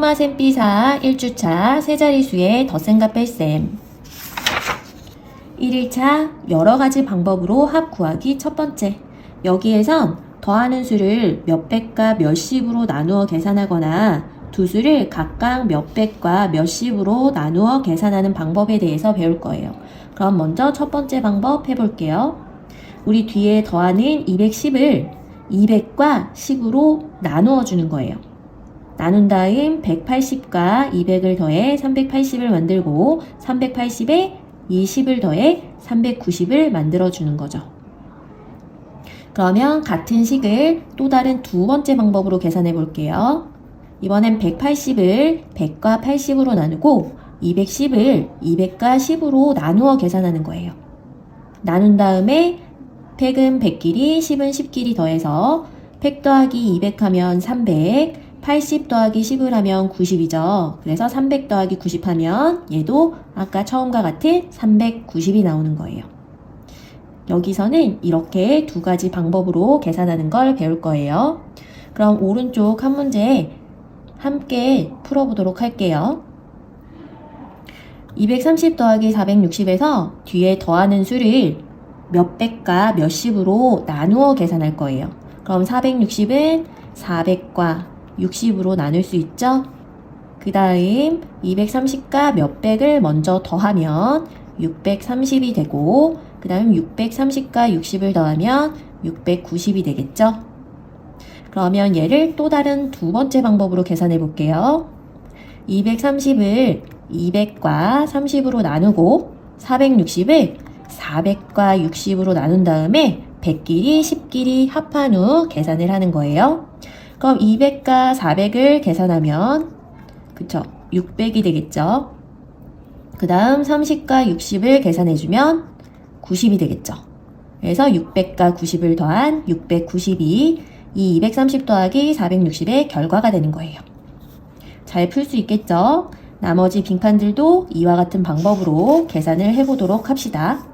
꼬마샘 B사 1주차 세자리수의 덧셈과 뺄셈 1일차 여러가지 방법으로 합 구하기 첫 번째. 여기에선 더하는 수를 몇백과 몇십으로 나누어 계산하거나 두 수를 각각 몇백과 몇십으로 나누어 계산하는 방법에 대해서 배울 거예요. 그럼 먼저 첫 번째 방법 해볼게요. 우리 뒤에 더하는 210을 200과 10으로 나누어 주는 거예요. 나눈 다음 180과 200을 더해 380을 만들고 380에 20을 더해 390을 만들어주는 거죠. 그러면 같은 식을 또 다른 두 번째 방법으로 계산해 볼게요. 이번엔 180을 100과 80으로 나누고 210을 200과 10으로 나누어 계산하는 거예요. 나눈 다음에 100은 100끼리, 10은 10끼리 더해서 100 더하기 200 하면 300, 80 더하기 10을 하면 90이죠. 그래서 300 더하기 90 하면 얘도 아까 처음과 같은 390이 나오는 거예요. 여기서는 이렇게 두 가지 방법으로 계산하는 걸 배울 거예요. 그럼 오른쪽 한 문제 함께 풀어보도록 할게요. 230 더하기 460에서 뒤에 더하는 수를 몇백과 몇십으로 나누어 계산할 거예요. 그럼 460은 400과 60으로 나눌 수 있죠? 그 다음 230과 몇백을 먼저 더하면 630이 되고 그 다음 630과 60을 더하면 690이 되겠죠? 그러면 얘를 또 다른 두 번째 방법으로 계산해 볼게요. 230을 200과 30으로 나누고 460을 400과 60으로 나눈 다음에 100끼리 10끼리 합한 후 계산을 하는 거예요. 그럼 200과 400을 계산하면 그쵸? 600이 되겠죠? 그 다음 30과 60을 계산해주면 90이 되겠죠? 그래서 600과 90을 더한 692, 이 230 더하기 460의 결과가 되는 거예요. 잘 풀 수 있겠죠? 나머지 빈칸들도 이와 같은 방법으로 계산을 해보도록 합시다.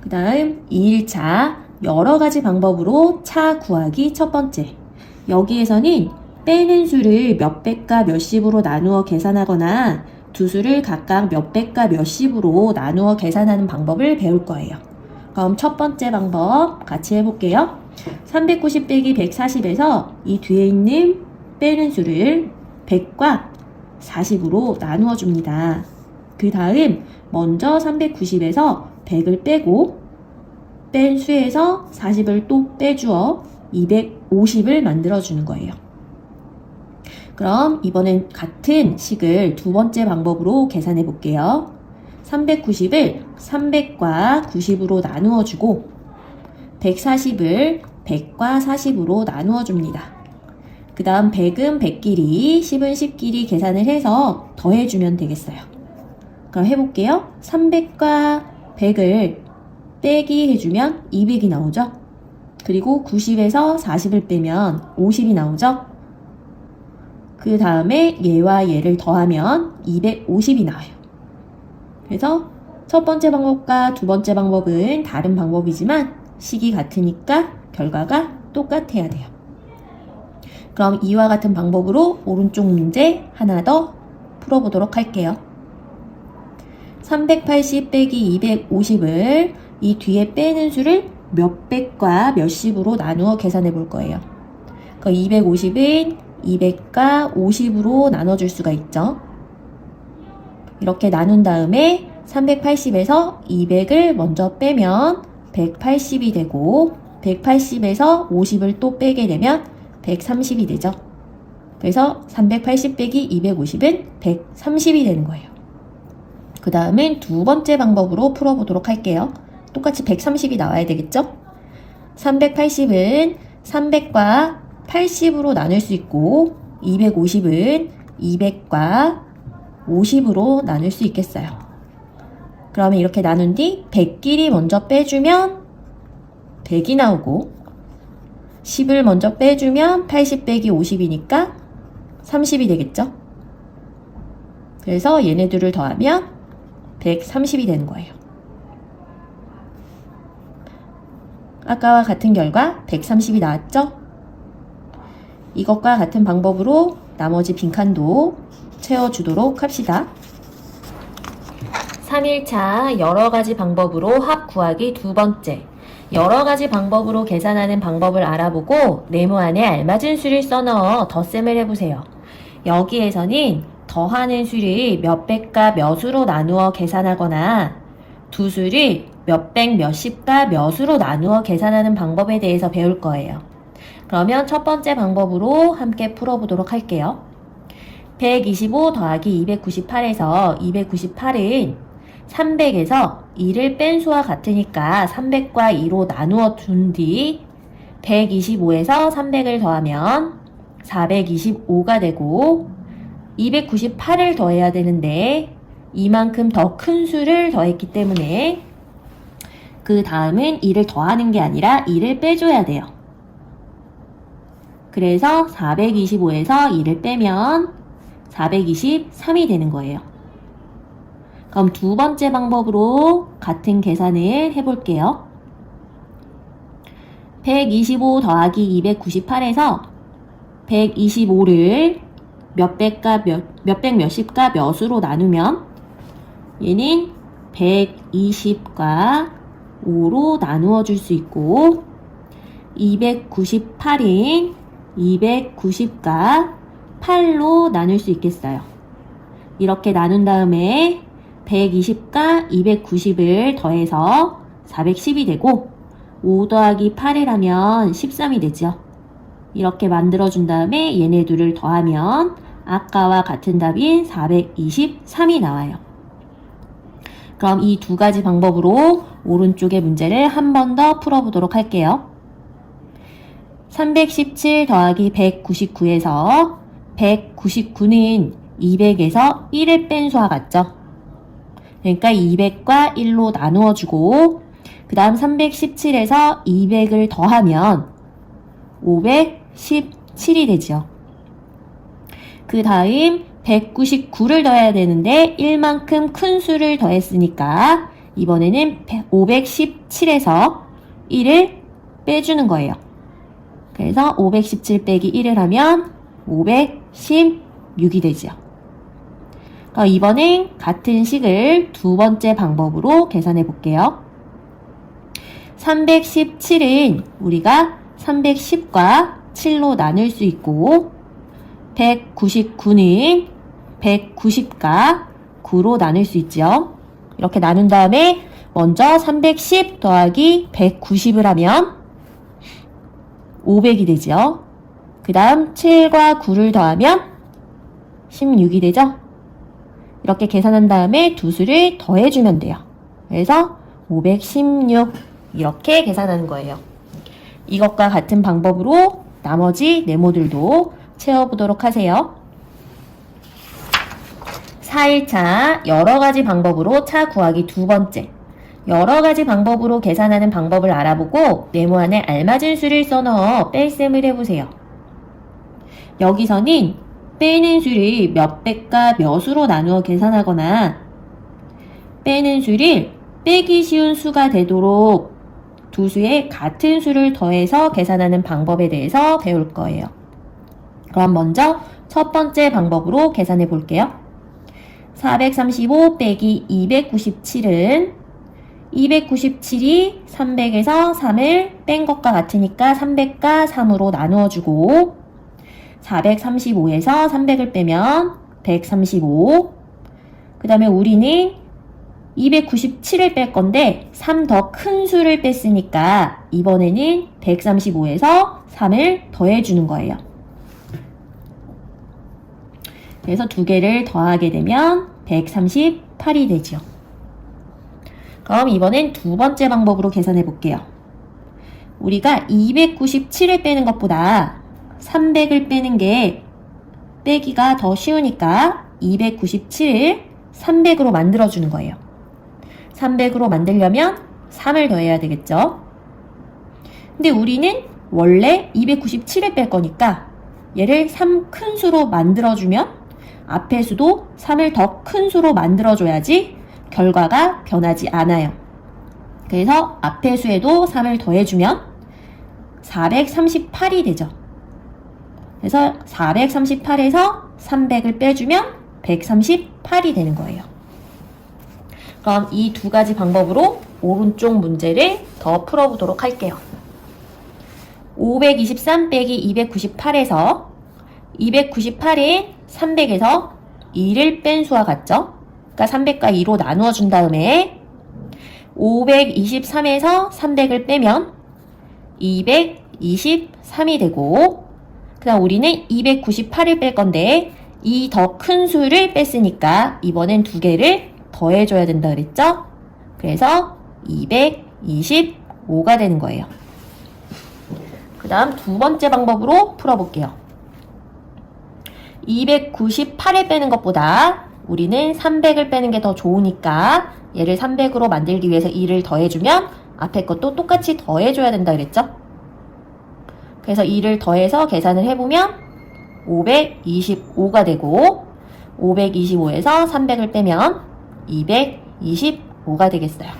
그 다음 2일차 여러가지 방법으로 차 구하기 첫 번째. 여기에서는 빼는 수를 몇백과 몇십으로 나누어 계산하거나 두 수를 각각 몇백과 몇십으로 나누어 계산하는 방법을 배울 거예요. 그럼 첫 번째 방법 같이 해볼게요. 390 빼기 140에서 이 뒤에 있는 빼는 수를 100과 40으로 나누어 줍니다. 그 다음 먼저 390에서 100을 빼고 뺀 수에서 40을 또 빼주어 250을 만들어주는 거예요. 그럼 이번엔 같은 식을 두 번째 방법으로 계산해 볼게요. 390을 300과 90으로 나누어 주고 140을 100과 40으로 나누어 줍니다. 그 다음 100은 100끼리, 10은 10끼리 계산을 해서 더해주면 되겠어요. 그럼 해볼게요. 300과 100을 빼기 해주면 200이 나오죠. 그리고 90에서 40을 빼면 50이 나오죠. 그 다음에 얘와 얘를 더하면 250이 나와요. 그래서 첫 번째 방법과 두 번째 방법은 다른 방법이지만 식이 같으니까 결과가 똑같아야 돼요. 그럼 이와 같은 방법으로 오른쪽 문제 하나 더 풀어보도록 할게요. 380 빼기 250을 이 뒤에 빼는 수를 몇백과 몇십으로 나누어 계산해 볼 거예요. 그 250은 200과 50으로 나눠줄 수가 있죠. 이렇게 나눈 다음에 380에서 200을 먼저 빼면 180이 되고 180에서 50을 또 빼게 되면 130이 되죠. 그래서 380 빼기 250은 130이 되는 거예요. 그 다음엔 두 번째 방법으로 풀어보도록 할게요. 똑같이 130이 나와야 되겠죠? 380은 300과 80으로 나눌 수 있고 250은 200과 50으로 나눌 수 있겠어요. 그러면 이렇게 나눈 뒤 100끼리 먼저 빼주면 100이 나오고 10을 먼저 빼주면 80 빼기 50이니까 30이 되겠죠? 그래서 얘네들을 더하면 130이 되는 거예요. 아까와 같은 결과 130이 나왔죠? 이것과 같은 방법으로 나머지 빈칸도 채워주도록 합시다. 3일차 여러가지 방법으로 합 구하기 두 번째. 여러가지 방법으로 계산하는 방법을 알아보고 네모 안에 알맞은 수를 써넣어 덧셈을 해보세요. 여기에서는 더하는 수를 몇백과 몇으로 나누어 계산하거나 두 수를 몇백, 몇십과 몇으로 나누어 계산하는 방법에 대해서 배울 거예요. 그러면 첫 번째 방법으로 함께 풀어보도록 할게요. 125 더하기 298에서 298은 300에서 2를 뺀 수와 같으니까 300과 2로 나누어 둔 뒤 125에서 300을 더하면 425가 되고 298을 더해야 되는데 이만큼 더 큰 수를 더했기 때문에 그 다음은 2를 더하는 게 아니라 2를 빼줘야 돼요. 그래서 425에서 2를 빼면 423이 되는 거예요. 그럼 두 번째 방법으로 같은 계산을 해볼게요. 125 더하기 298에서 125를 몇백, 몇십과 몇으로 나누면 얘는 120과 5로 나누어 줄 수 있고 298인 290과 8로 나눌 수 있겠어요. 이렇게 나눈 다음에 120과 290을 더해서 410이 되고 5 더하기 8을 하면 13이 되죠. 이렇게 만들어준 다음에 얘네 둘을 더하면 아까와 같은 답인 423이 나와요. 그럼 이 두 가지 방법으로 오른쪽의 문제를 한 번 더 풀어보도록 할게요. 317 더하기 199에서 199는 200에서 1을 뺀 수와 같죠? 그러니까 200과 1로 나누어주고 그 다음 317에서 200을 더하면 517이 되죠. 그 다음 199를 더해야 되는데 1만큼 큰 수를 더했으니까 이번에는 517에서 1을 빼주는 거예요. 그래서 517 빼기 1을 하면 516이 되죠. 이번엔 같은 식을 두 번째 방법으로 계산해 볼게요. 317은 우리가 310과 7로 나눌 수 있고 199는 190과 9로 나눌 수 있죠. 이렇게 나눈 다음에 먼저 310 더하기 190을 하면 500이 되죠. 그 다음 7과 9를 더하면 16이 되죠. 이렇게 계산한 다음에 두 수를 더해주면 돼요. 그래서 516 이렇게 계산하는 거예요. 이것과 같은 방법으로 나머지 네모들도 채워보도록 하세요. 4일차 여러가지 방법으로 차 구하기 두 번째. 여러가지 방법으로 계산하는 방법을 알아보고 네모 안에 알맞은 수를 써넣어 뺄셈을 해보세요. 여기서는 빼는 수를 몇백과 몇으로 나누어 계산하거나 빼는 수를 빼기 쉬운 수가 되도록 두 수의 같은 수를 더해서 계산하는 방법에 대해서 배울 거예요. 그럼 먼저 첫 번째 방법으로 계산해 볼게요. 435 빼기 297은 297이 300에서 3을 뺀 것과 같으니까 300과 3으로 나누어주고 435에서 300을 빼면 135. 그 다음에 우리는 297을 뺄 건데 3 더 큰 수를 뺐으니까 이번에는 135에서 3을 더해주는 거예요. 그래서 두 개를 더하게 되면 138이 되죠. 그럼 이번엔 두 번째 방법으로 계산해 볼게요. 우리가 297을 빼는 것보다 300을 빼는 게 빼기가 더 쉬우니까 297을 300으로 만들어주는 거예요. 300으로 만들려면 3을 더해야 되겠죠. 근데 우리는 원래 297을 뺄 거니까 얘를 3 큰 수로 만들어주면 앞의 수도 3을 더 큰 수로 만들어줘야지 결과가 변하지 않아요. 그래서 앞의 수에도 3을 더해주면 438이 되죠. 그래서 438에서 300을 빼주면 138이 되는 거예요. 그럼 이 두 가지 방법으로 오른쪽 문제를 더 풀어보도록 할게요. 523 빼기 298에서 298에 300에서 2를 뺀 수와 같죠? 그러니까 300과 2로 나누어 준 다음에 523에서 300을 빼면 223이 되고, 그 다음 우리는 298을 뺄 건데 이 더 큰 수를 뺐으니까 이번엔 두 개를 더해줘야 된다 그랬죠? 그래서 225가 되는 거예요. 그 다음 두 번째 방법으로 풀어볼게요. 298을 빼는 것보다 우리는 300을 빼는 게 더 좋으니까 얘를 300으로 만들기 위해서 2를 더해주면 앞에 것도 똑같이 더해줘야 된다 그랬죠? 그래서 2를 더해서 계산을 해보면 525가 되고, 525에서 300을 빼면 225가 되겠어요.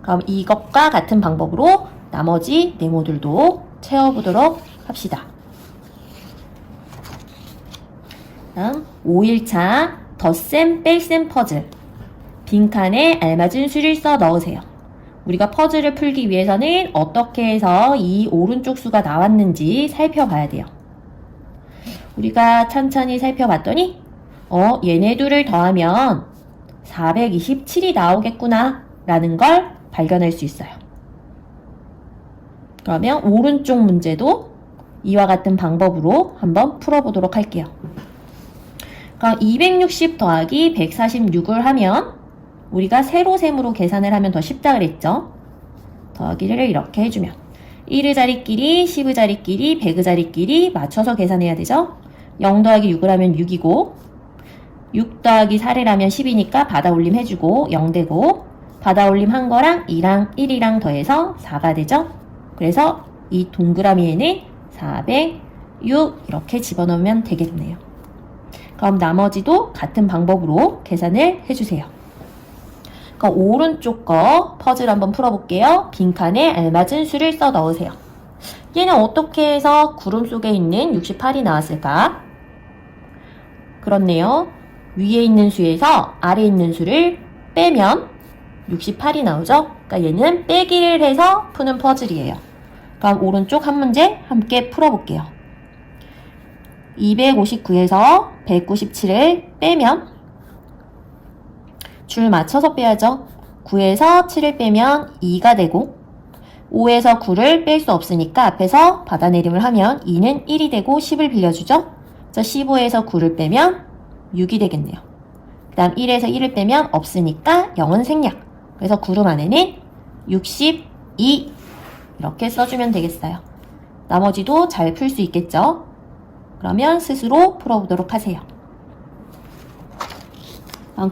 그럼 이것과 같은 방법으로 나머지 네모들도 채워보도록 합시다. 다음 5일차 덧셈 뺄셈 퍼즐. 빈칸에 알맞은 수를 써 넣으세요. 우리가 퍼즐을 풀기 위해서는 어떻게 해서 이 오른쪽 수가 나왔는지 살펴봐야 돼요. 우리가 천천히 살펴봤더니 얘네 둘을 더하면 427이 나오겠구나 라는 걸 발견할 수 있어요. 그러면 오른쪽 문제도 이와 같은 방법으로 한번 풀어보도록 할게요. 그럼 260 더하기 146을 하면 우리가 세로셈으로 계산을 하면 더 쉽다 그랬죠? 더하기를 이렇게 해주면 1의 자리끼리, 10의 자리끼리, 100의 자리끼리 맞춰서 계산해야 되죠? 0 더하기 6을 하면 6이고, 6 더하기 4를 하면 10이니까 받아올림 해주고 0 되고, 받아올림 한 거랑 2랑 1이랑 더해서 4가 되죠? 그래서 이 동그라미에는 406 이렇게 집어넣으면 되겠네요. 그럼 나머지도 같은 방법으로 계산을 해주세요. 그럼 오른쪽 거 퍼즐 한번 풀어볼게요. 빈칸에 알맞은 수를 써 넣으세요. 얘는 어떻게 해서 구름 속에 있는 68이 나왔을까? 그렇네요. 위에 있는 수에서 아래에 있는 수를 빼면 68이 나오죠? 그러니까 얘는 빼기를 해서 푸는 퍼즐이에요. 그럼 오른쪽 한 문제 함께 풀어볼게요. 259에서 197을 빼면 줄 맞춰서 빼야죠. 9에서 7을 빼면 2가 되고, 5에서 9를 뺄 수 없으니까 앞에서 받아내림을 하면 2는 1이 되고 10을 빌려주죠. 그래서 15에서 9를 빼면 6이 되겠네요. 그 다음 1에서 1을 빼면 없으니까 0은 생략. 그래서 구름 안에는 62 이렇게 써주면 되겠어요. 나머지도 잘 풀 수 있겠죠? 그러면 스스로 풀어보도록 하세요.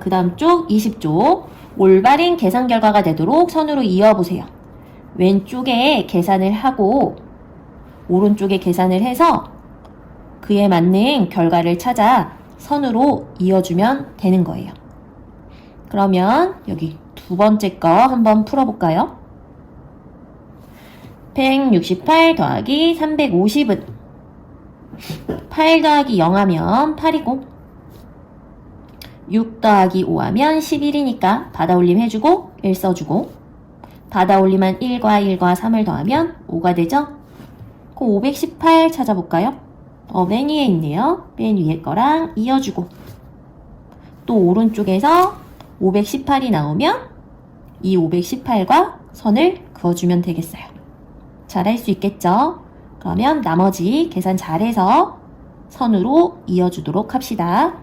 그 다음 쪽 20쪽 올바른 계산 결과가 되도록 선으로 이어보세요. 왼쪽에 계산을 하고 오른쪽에 계산을 해서 그에 맞는 결과를 찾아 선으로 이어주면 되는 거예요. 그러면 여기 두 번째 거 한번 풀어볼까요? 168 더하기 350은 8 더하기 0 하면 8이고, 6 더하기 5 하면 11이니까 받아올림 해주고 1 써주고, 받아올림한 1과 1과 3을 더하면 5가 되죠? 그럼 518 찾아볼까요? 맨 위에 있네요. 맨 위에 거랑 이어주고, 또 오른쪽에서 518이 나오면 이 518과 선을 그어주면 되겠어요. 잘할 수 있겠죠? 그러면 나머지 계산 잘해서 선으로 이어주도록 합시다.